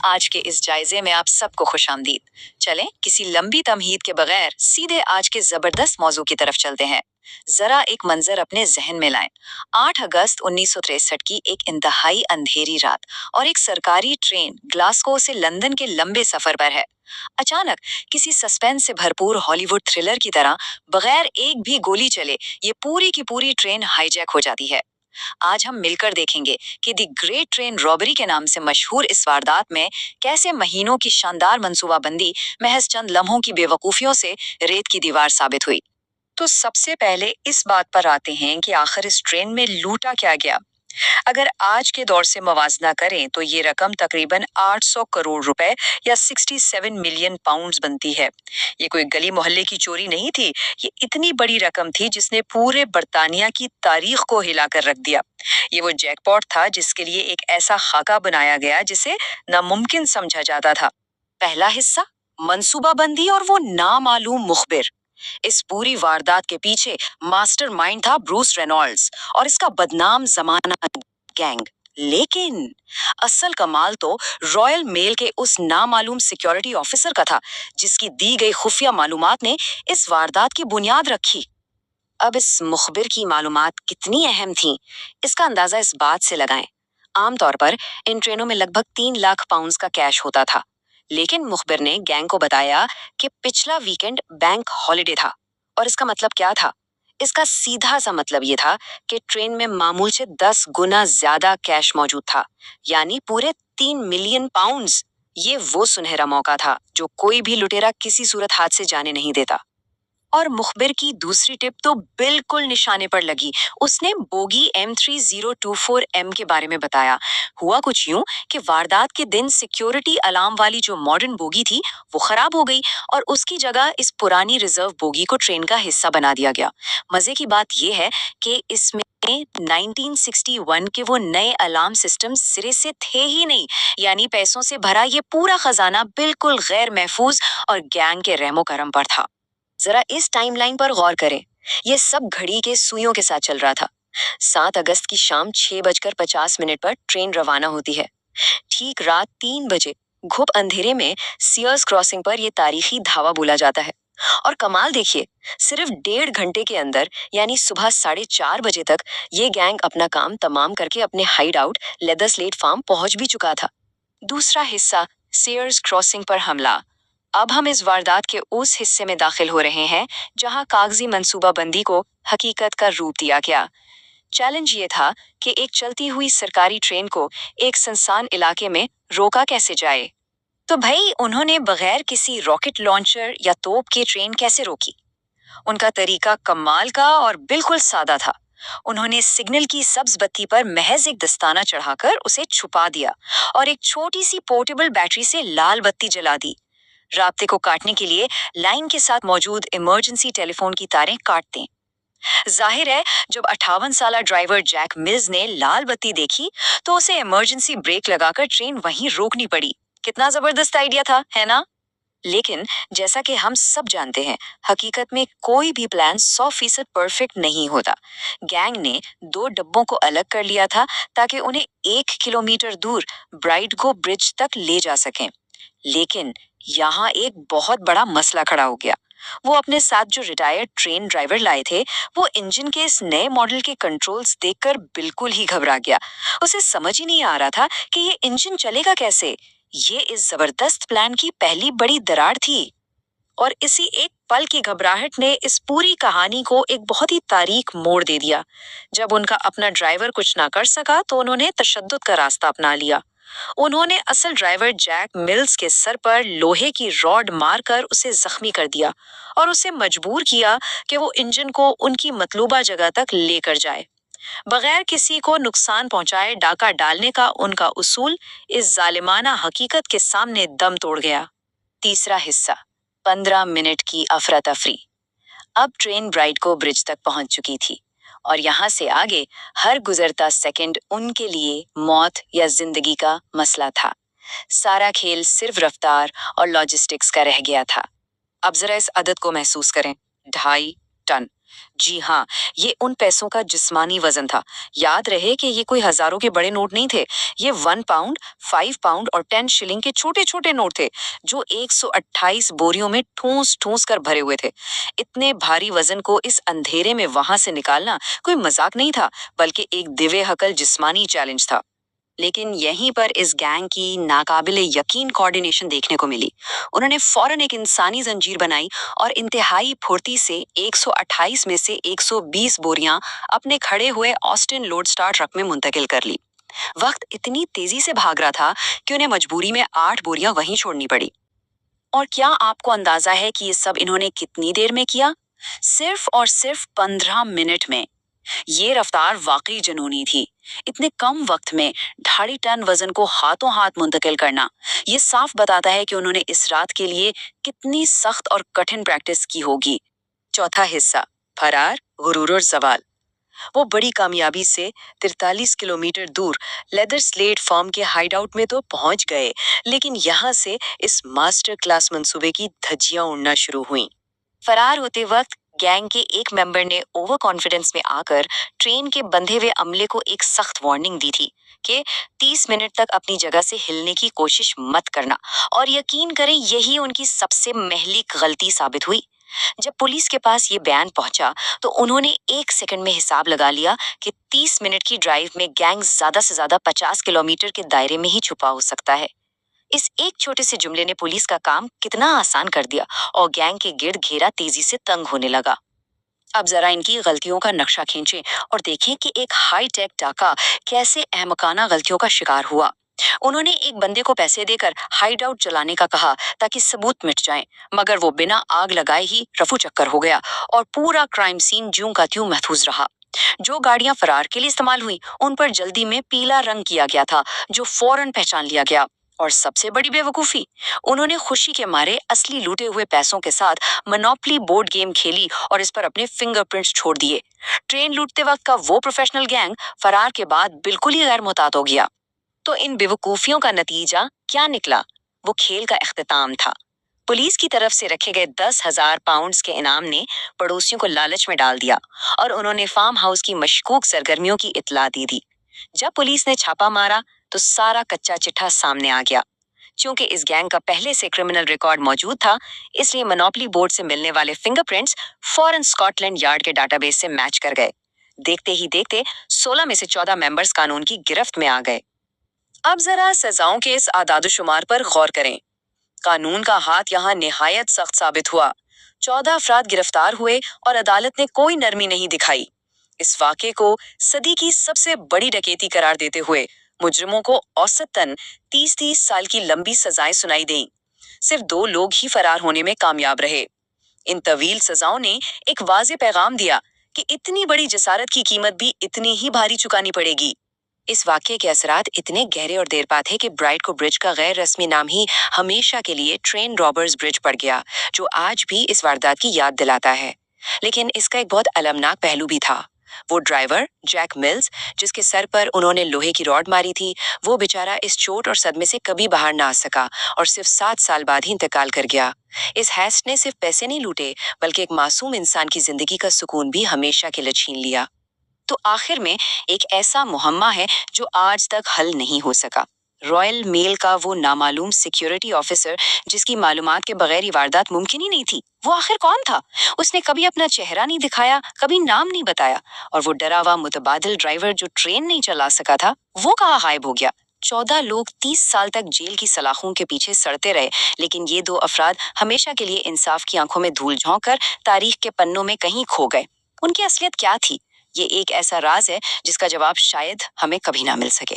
آج کے اس جائزے میں آپ سب کو خوش آمدید۔ چلیں کسی لمبی تمہید کے بغیر سیدھے آج کے زبردست موضوع کی طرف چلتے ہیں۔ ذرا ایک منظر اپنے ذہن میں لائیں۔ 8 اگست 1963 کی ایک انتہائی اندھیری رات اور ایک سرکاری ٹرین گلاسگو سے لندن کے لمبے سفر پر ہے۔ اچانک کسی سسپینس سے بھرپور ہالی ووڈ تھرلر کی طرح بغیر ایک بھی گولی چلے یہ پوری کی پوری ٹرین ہائی جیک ہو جاتی ہے۔ آج ہم مل کر دیکھیں گے کہ دی گریٹ ٹرین رابری کے نام سے مشہور اس واردات میں کیسے مہینوں کی شاندار منصوبہ بندی محض چند لمحوں کی بے وقوفیوں سے ریت کی دیوار ثابت ہوئی۔ تو سب سے پہلے اس بات پر آتے ہیں کہ آخر اس ٹرین میں لوٹا کیا گیا۔ اگر آج کے دور سے موازنہ کریں تو یہ رقم تقریباً 800 کروڑ روپے یا 67 ملین پاؤنڈز بنتی ہے۔ یہ کوئی گلی محلے کی چوری نہیں تھی، یہ اتنی بڑی رقم تھی جس نے پورے برطانیہ کی تاریخ کو ہلا کر رکھ دیا۔ یہ وہ جیک پاٹ تھا جس کے لیے ایک ایسا خاکہ بنایا گیا جسے ناممکن سمجھا جاتا تھا۔ پہلا حصہ، منصوبہ بندی اور وہ نامعلوم مخبر۔ اس پوری واردات کے پیچھے ماسٹر مائنڈ تھا بروس رینالڈز اور اس کا بدنام زمانہ گینگ۔ لیکن اصل کمال تو رائل میل کے اس نامعلوم سیکیورٹی آفیسر کا تھا جس کی دی گئی خفیہ معلومات نے اس واردات کی بنیاد رکھی۔ اب اس مخبر کی معلومات کتنی اہم تھیں اس کا اندازہ اس بات سے لگائیں۔ عام طور پر ان ٹرینوں میں لگ بھگ 3 لاکھ پاؤنڈز کا کیش ہوتا تھا، لیکن مخبر نے گینگ کو بتایا کہ پچھلا ویکنڈ بینک ہالیڈے تھا۔ اور اس کا مطلب کیا تھا؟ اس کا سیدھا سا مطلب یہ تھا کہ ٹرین میں معمول سے 10 گنا زیادہ کیش موجود تھا، یعنی پورے 3 ملین پاؤنڈز۔ یہ وہ سنہرا موقع تھا جو کوئی بھی لٹیرا کسی صورت ہاتھ سے جانے نہیں دیتا۔ اور مخبر کی دوسری ٹپ تو بالکل نشانے پر لگی۔ اس نے بوگی M3024M کے بارے میں بتایا۔ ہوا کچھ یوں کہ واردات کے دن سیکیورٹی الارم والی جو ماڈرن بوگی تھی وہ خراب ہو گئی اور اس کی جگہ اس پرانی ریزرو بوگی کو ٹرین کا حصہ بنا دیا گیا۔ مزے کی بات یہ ہے کہ اس میں 1961 کے وہ نئے الارم سسٹم سرے سے تھے ہی نہیں، یعنی پیسوں سے بھرا یہ پورا خزانہ بالکل غیر محفوظ اور گینگ کے رحم و کرم پر تھا۔ ذرا اس ٹائم لائن پر غور کریں۔ یہ سب گھڑی کے سوئیوں کے ساتھ چل رہا تھا۔ 7 اگست کی شام 6:50 پر ٹرین روانہ ہوتی ہے۔ ٹھیک رات 3 بجے گھپ اندھیرے میں سیئرز کراسنگ پر یہ تاریخی دھاوا بولا جاتا ہے۔ اور کمال دیکھیے، صرف 1.5 گھنٹے کے اندر یعنی صبح 4:30 بجے تک یہ گینگ اپنا کام تمام کر کے اپنے Hyde out leather slate form پہنچ بھی چکا تھا۔ دوسرا حصہ، سیئرز کراسنگ پر حملہ۔ اب ہم اس واردات کے اس حصے میں داخل ہو رہے ہیں جہاں کاغذی منصوبہ بندی کو حقیقت کا روپ دیا گیا۔ چیلنج یہ تھا کہ ایک چلتی ہوئی سرکاری ٹرین کو ایک سنسان علاقے میں روکا کیسے جائے؟ تو بھائی انہوں نے بغیر کسی راکٹ لانچر یا توپ کے ٹرین کیسے روکی؟ ان کا طریقہ کمال کا اور بالکل سادہ تھا۔ انہوں نے سگنل کی سبز بتی پر محض ایک دستانہ چڑھا کر اسے چھپا دیا اور ایک چھوٹی سی پورٹیبل بیٹری سے لال بتی جلا دی۔ رابطے کو کاٹنے کے لیے لائن کے ساتھ موجود ایمرجنسی ٹیلی فون کی تاریں کاٹ دیں۔ ظاہر ہے جب 58 سالہ ڈرائیور جیک ملز نے لال بتی دیکھی تو اسے ایمرجنسی بریک لگا کر ٹرین وہیں روکنی پڑی۔ کتنا زبردست آئیڈیا تھا، ہے نا؟ لیکن جیسا کہ ہم سب جانتے ہیں، حقیقت میں کوئی بھی پلان 100% پرفیکٹ نہیں ہوتا۔ گینگ نے 2 ڈبوں کو الگ کر لیا تھا تاکہ انہیں 1 کلومیٹر دور برائٹ گو برج تک لے جا سکیں۔ لیکن یہاں ایک بہت بڑا مسئلہ کھڑا ہو گیا۔ وہ اپنے ساتھ جو ریٹائرڈ ٹرین ڈرائیور لائے تھے وہ انجن کے اس نئے ماڈل کے کنٹرولز دیکھ کر بالکل ہی گھبرا گیا۔ اسے سمجھ ہی نہیں آ رہا تھا کہ یہ انجن چلے گا کیسے۔ یہ اس زبردست پلان کی پہلی بڑی دراڑ تھی۔ اور اسی ایک پل کی گھبراہٹ نے اس پوری کہانی کو ایک بہت ہی تاریک موڑ دے دیا۔ جب ان کا اپنا ڈرائیور کچھ نہ کر سکا تو انہوں نے تشدد کا راستہ اپنا لیا۔ انہوں نے اصل ڈرائیور جیک ملز کے سر پر لوہے کی راڈ مار کر اسے زخمی کر دیا اور اسے مجبور کیا کہ وہ انجن کو ان کی مطلوبہ جگہ تک لے کر جائے۔ بغیر کسی کو نقصان پہنچائے ڈاکہ ڈالنے کا ان کا اصول اس ظالمانہ حقیقت کے سامنے دم توڑ گیا۔ تیسرا حصہ، 15 منٹ کی افراتفری۔ اب ٹرین برائٹ کو برج تک پہنچ چکی تھی اور یہاں سے آگے ہر گزرتا سیکنڈ ان کے لیے موت یا زندگی کا مسئلہ تھا۔ سارا کھیل صرف رفتار اور لاجسٹکس کا رہ گیا تھا۔ اب ذرا اس عدد کو محسوس کریں، 2.5 ٹن۔ जी हाँ, ये उन पैसों का जिस्मानी वजन था। याद रहे कि ये कोई हजारों के बड़े नोट नहीं थे। ये 1 पाउंड, 5 पाउंड और 10 शिलिंग के छोटे छोटे नोट थे, जो 128 बोरियों में ठूस ठूस कर भरे हुए थे। इतने भारी वजन को इस अंधेरे में वहां से निकालना कोई मजाक नहीं था, बल्कि एक दिव्य हकल जिस्मानी चैलेंज था। लेकिन यहीं पर इस गैंग की नाकाबिले यकीन कोऑर्डिनेशन देखने को मिली। उन्होंने फौरन एक इंसानी जंजीर बनाई और इंतहाई फुर्ती से 128 में से 120 बोरियां अपने खड़े हुए ऑस्टिन लोडस्टार ट्रक में मुंतकिल कर ली। वक्त इतनी तेजी से भाग रहा था कि उन्हें मजबूरी में 8 बोरियां वहीं छोड़नी पड़ी। और क्या आपको अंदाजा है कि ये सब इन्होंने कितनी देर में किया? सिर्फ और सिर्फ 15 मिनट में। ये रफ्तार वाकई जुनूनी थी। इतने कम वक्त में 2.5 टन वजन को हाथों हाथ मुंतकिल करना, ये साफ बताता है कि उन्होंने इस रात के लिए कितनी सख्त और कठिन प्रैक्टिस की होगी। चौथा हिस्सा, फरार, गुरूर और जवाल। वो बड़ी कामयाबी से 43 किलोमीटर दूर लेदर स्लेट फॉर्म के हाइडआउट में तो पहुंच गए, लेकिन यहाँ से इस मास्टर क्लास मंसूबे की धज्जियां उड़ना शुरू हुईं। फरार होते वक्त गैंग के एक मेंबर ने ओवर कॉन्फिडेंस में आकर ट्रेन के बंधे हुए अमले को एक सख्त वार्निंग दी थी कि 30 मिनट तक अपनी जगह से हिलने की कोशिश मत करना। और यकीन करें, यही उनकी सबसे महलिक गलती साबित हुई। जब पुलिस के पास ये बयान पहुंचा तो उन्होंने 1 सेकंड में हिसाब लगा लिया कि 30 मिनट की ड्राइव में गैंग ज्यादा से ज्यादा 50 किलोमीटर के दायरे में ही छुपा हो सकता है। इस एक छोटे से जुमले ने पुलिस का काम कितना आसान कर दिया और गैंग के गिर्द घेरा तेजी से तंग होने लगा। अब जरा इनकी गलतियों का नक्शा खींचें और देखें कि एक हाई टेक डाका कैसे अहमकाना गलतियों का शिकार हुआ। उन्होंने एक बंदे को पैसे देकर हाइड आउट जलाने का कहा ताकि सबूत मिट जाएं, मगर वो बिना आग लगाए ही रफू चक्कर हो गया और पूरा क्राइम सीन ज्यों का त्यों महफूज रहा। जो गाड़ियां फरार के लिए इस्तेमाल हुई उन पर जल्दी में पीला रंग किया गया था, जो फौरन पहचान लिया गया। और सबसे बड़ी बेवकूफी, उन्होंने खुशी के मारे असली लूटे हुए पैसों के साथ मोनोपोली बोर्ड गेम खेली और इस पर अपने फिंगरप्रिंट्स छोड़ दिए। ट्रेन लूटते वक्त का वो प्रोफेशनल गैंग फरार के बाद बिल्कुल ही गैर मुहतात हो गया। तो इन बेवकूफियों का नतीजा क्या निकला? वो खेल का इख्तिताम था। पुलिस की तरफ से रखे गए 10,000 पाउंड्स के इनाम ने पड़ोसियों को लालच में डाल दिया और उन्होंने फार्म हाउस की मशकूक सरगर्मियों की इत्तला दे दी। जब पुलिस ने छापा मारा तो सारा कच्चा चिट्ठा सामने आ गया। क्योंकि इस गैंग का पहले से क्रिमिनल रिकॉर्ड मौजूद था, इसलिए मोनोपोली बोर्ड से मिलने वाले फिंगरप्रिंट्स फौरन स्कॉटलैंड यार्ड के डाटाबेस से मैच कर गए। देखते ही देखते 16 में से 14 मेंबर्स कानून की गिरफ्त में आ गए। अब जरा सजाओं के इस आदादुशुमार पर गौर करें। कानून का हाथ यहाँ निहायत सख्त साबित हुआ। 14 अफराद गिरफ्तार हुए और अदालत ने कोई नरमी नहीं दिखाई। इस वाक़े को सदी की सबसे बड़ी डकैती करार देते हुए मुजरिमों को औसतन 30-30 साल की लंबी सजाएं सुनाई दें। सिर्फ 2 लोग ही फरार होने में कामयाब रहे। इन तवील सजाओं ने एक वाज़े पैगाम दिया कि इतनी बड़ी जसारत की कीमत भी इतनी ही भारी चुकानी पड़ेगी। इस वाक़ये के असरात इतने गहरे और देरपा थे कि ब्राइट को ब्रिज का गैर रस्मी नाम ही हमेशा के लिए ट्रेन रॉबर्स ब्रिज पड़ गया, जो आज भी इस वारदात की याद दिलाता है। लेकिन इसका एक बहुत अलमनाक पहलू भी था। वो ड्राइवर जैक मिल्स, जिसके सर पर उन्होंने लोहे की रॉड मारी थी, वो बेचारा इस चोट और सदमे से कभी बाहर ना आ सका और सिर्फ 7 साल बाद ही इंतकाल कर गया। इस हैस्ट ने सिर्फ पैसे नहीं लूटे, बल्कि एक मासूम इंसान की जिंदगी का सुकून भी हमेशा के लिए छीन लिया। तो आखिर में एक ऐसा मुहम्मा है जो आज तक हल नहीं हो सका। रॉयल मेल का वो नामालूम सिक्योरिटी ऑफिसर, जिसकी मालूमात के बगैर ये वारदात मुमकिन ही नहीं थी, वो आखिर कौन था? उसने कभी अपना चेहरा नहीं दिखाया, कभी नाम नहीं बताया। और वो डरा हुआ मुतबादिल ड्राइवर जो ट्रेन नहीं चला सका था, वो कहाँ गायब हो गया? 14 लोग 30 साल तक जेल की सलाखों के पीछे सड़ते रहे, लेकिन ये 2 अफराद हमेशा के लिए इंसाफ की आंखों में धूल झोंक कर तारीख के पन्नों में कहीं खो गए। उनकी असलियत क्या थी? ये एक ऐसा राज है जिसका जवाब शायद हमें कभी ना मिल सके।